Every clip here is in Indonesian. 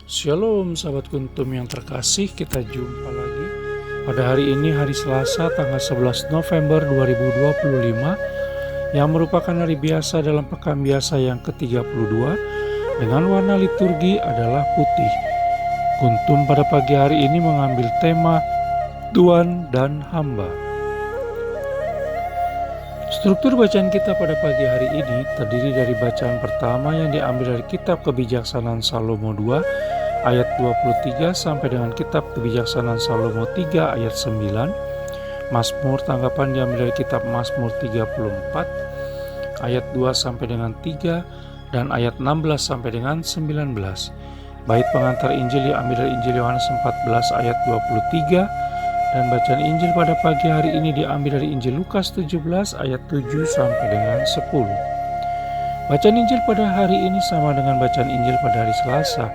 Shalom sahabat kuntum yang terkasih, kita jumpa lagi pada hari ini, hari Selasa tanggal 11 November 2025 yang merupakan hari biasa dalam pekan biasa yang ke-32 dengan warna liturgi adalah putih. Kuntum pada pagi hari ini mengambil tema Tuan dan Hamba. Struktur bacaan kita pada pagi hari ini terdiri dari bacaan pertama yang diambil dari kitab Kebijaksanaan Salomo 2 ayat 23 sampai dengan kitab Kebijaksanaan Salomo 3 ayat 9. Mazmur tanggapan diambil dari kitab Mazmur 34 ayat 2 sampai dengan 3 dan ayat 16 sampai dengan 19. Bait pengantar Injil diambil dari Injil Yohanes 14 ayat 23 dan bacaan Injil pada pagi hari ini diambil dari Injil Lukas 17 ayat 7 sampai dengan 10. Bacaan Injil pada hari ini sama dengan bacaan Injil pada hari Selasa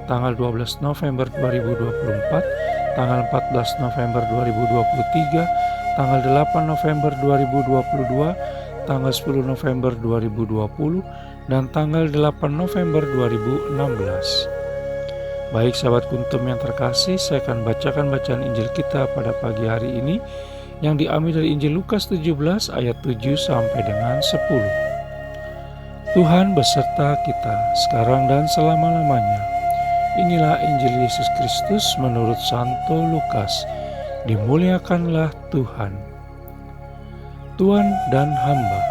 tanggal 12 November 2024, tanggal 14 November 2023, tanggal 8 November 2022, tanggal 10 November 2020, dan tanggal 8 November 2016. Baik sahabat kuntum yang terkasih, saya akan bacakan bacaan Injil kita pada pagi hari ini yang diambil dari Injil Lukas 17 ayat 7 sampai dengan 10. Tuhan beserta kita sekarang dan selama-lamanya. Inilah Injil Yesus Kristus menurut Santo Lukas. Dimuliakanlah Tuhan. Tuan dan hamba.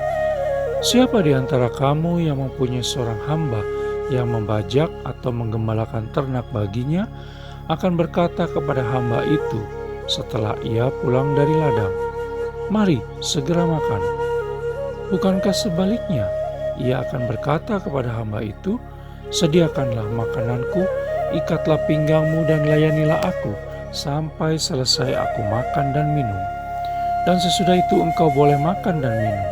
Siapa di antara kamu yang mempunyai seorang hamba yang membajak atau menggembalakan ternak baginya, akan berkata kepada hamba itu setelah ia pulang dari ladang, "Mari segera makan." Bukankah sebaliknya, ia akan berkata kepada hamba itu, "Sediakanlah makananku, ikatlah pinggangmu dan layanilah aku sampai selesai aku makan dan minum. Dan sesudah itu engkau boleh makan dan minum."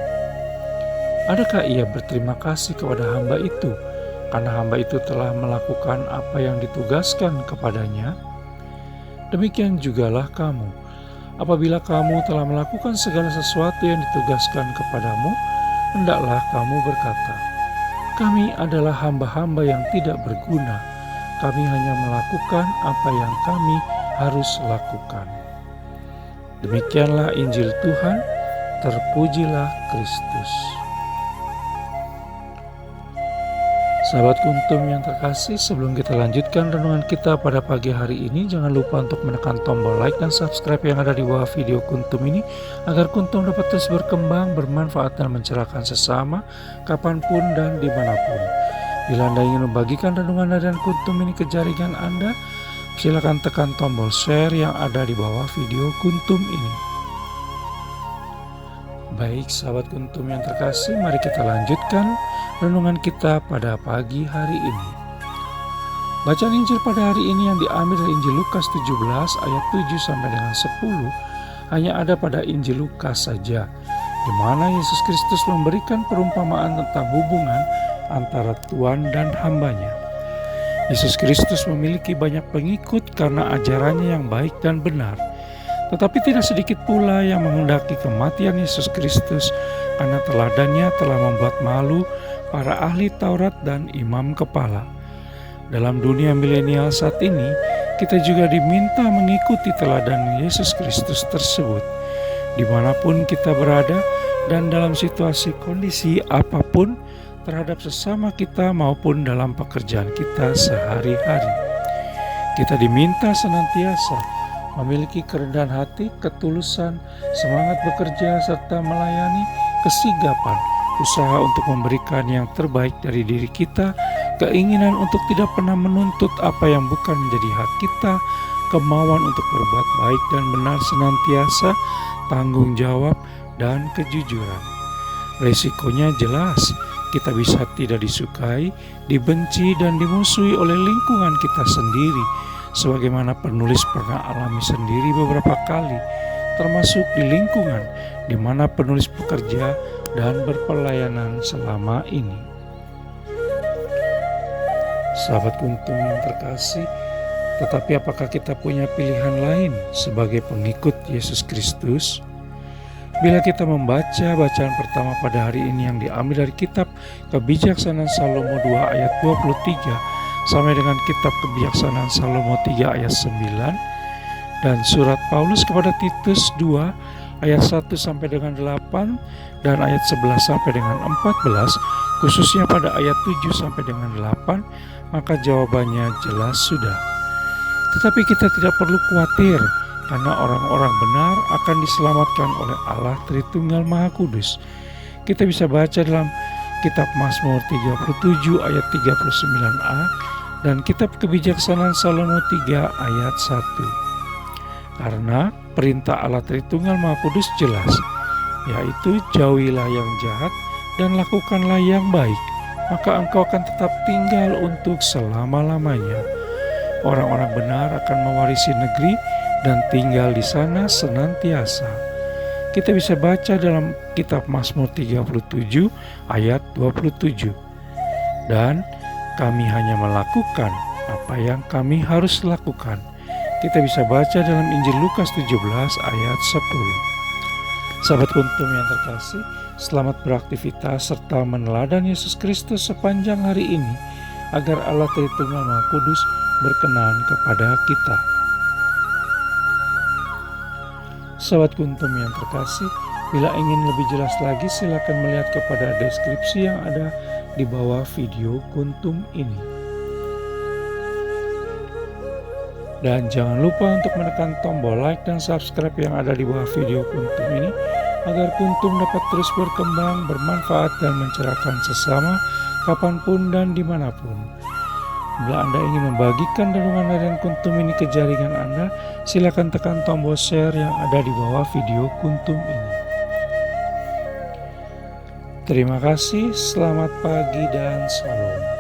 Adakah ia berterima kasih kepada hamba itu karena hamba itu telah melakukan apa yang ditugaskan kepadanya? Demikian jugalah kamu. Apabila kamu telah melakukan segala sesuatu yang ditugaskan kepadamu, hendaklah kamu berkata, "Kami adalah hamba-hamba yang tidak berguna. Kami hanya melakukan apa yang kami harus lakukan." Demikianlah Injil Tuhan, terpujilah Kristus. Sahabat kuntum yang terkasih, sebelum kita lanjutkan renungan kita pada pagi hari ini, jangan lupa untuk menekan tombol like dan subscribe yang ada di bawah video kuntum ini, agar kuntum dapat terus berkembang, bermanfaat dan mencerahkan sesama, kapanpun dan dimanapun. Bila Anda ingin membagikan renungan harian kuntum ini ke jaringan Anda, silakan tekan tombol share yang ada di bawah video kuntum ini. Baik sahabat kuntum yang terkasih, mari kita lanjutkan renungan kita pada pagi hari ini. Bacaan Injil pada hari ini yang diambil dari Injil Lukas 17 ayat 7 sampai dengan 10 hanya ada pada Injil Lukas saja, di mana Yesus Kristus memberikan perumpamaan tentang hubungan antara Tuan dan hambanya. Yesus Kristus memiliki banyak pengikut karena ajarannya yang baik dan benar. Tetapi tidak sedikit pula yang menghendaki kematian Yesus Kristus karena teladannya telah membuat malu para ahli Taurat dan imam kepala. Dalam dunia milenial saat ini, kita juga diminta mengikuti teladan Yesus Kristus tersebut, dimanapun kita berada dan dalam situasi kondisi apapun, terhadap sesama kita maupun dalam pekerjaan kita sehari-hari. Kita diminta senantiasa memiliki kerendahan hati, ketulusan, semangat bekerja, serta melayani, kesigapan, usaha untuk memberikan yang terbaik dari diri kita, keinginan untuk tidak pernah menuntut apa yang bukan menjadi hak kita, kemauan untuk berbuat baik dan benar senantiasa, tanggung jawab, dan kejujuran. Resikonya jelas, kita bisa tidak disukai, dibenci, dan dimusuhi oleh lingkungan kita sendiri, sebagaimana penulis pernah alami sendiri beberapa kali, termasuk di lingkungan di mana penulis bekerja dan berpelayanan selama ini. Sahabat kuntum yang terkasih, tetapi apakah kita punya pilihan lain sebagai pengikut Yesus Kristus? Bila kita membaca bacaan pertama pada hari ini yang diambil dari kitab Kebijaksanaan Salomo 2 ayat 23 sampai dengan kitab Kebijaksanaan Salomo 3 ayat 9, dan surat Paulus kepada Titus 2 ayat 1 sampai dengan 8 dan ayat 11 sampai dengan 14, khususnya pada ayat 7 sampai dengan 8, maka jawabannya jelas sudah. Tetapi kita tidak perlu khawatir, karena orang-orang benar akan diselamatkan oleh Allah Tritunggal Maha Kudus. Kita bisa baca dalam kitab Mazmur 37 ayat 39a dan kitab Kebijaksanaan Salomo 3 ayat 1. Karena perintah Allah Tritunggal Maha Kudus jelas, yaitu jauhilah yang jahat dan lakukanlah yang baik, maka engkau akan tetap tinggal untuk selama-lamanya. Orang-orang benar akan mewarisi negeri dan tinggal di sana senantiasa. Kita bisa baca dalam kitab Mazmur 37 ayat 27. Dan kami hanya melakukan apa yang kami harus lakukan. Kita bisa baca dalam Injil Lukas 17 ayat 10. Sahabat Kuntum yang terkasih, selamat beraktivitas serta meneladani Yesus Kristus sepanjang hari ini, agar Allah Tritunggal Maha Kudus berkenan kepada kita. Sahabat Kuntum yang terkasih, bila ingin lebih jelas lagi silakan melihat kepada deskripsi yang ada di bawah video Kuntum ini. Dan jangan lupa untuk menekan tombol like dan subscribe yang ada di bawah video Kuntum ini, agar Kuntum dapat terus berkembang, bermanfaat, dan mencerahkan sesama kapanpun dan dimanapun. Bila Anda ingin membagikan renungan harian Kuntum ini ke jaringan Anda, silakan tekan tombol share yang ada di bawah video Kuntum ini. Terima kasih, selamat pagi dan salam.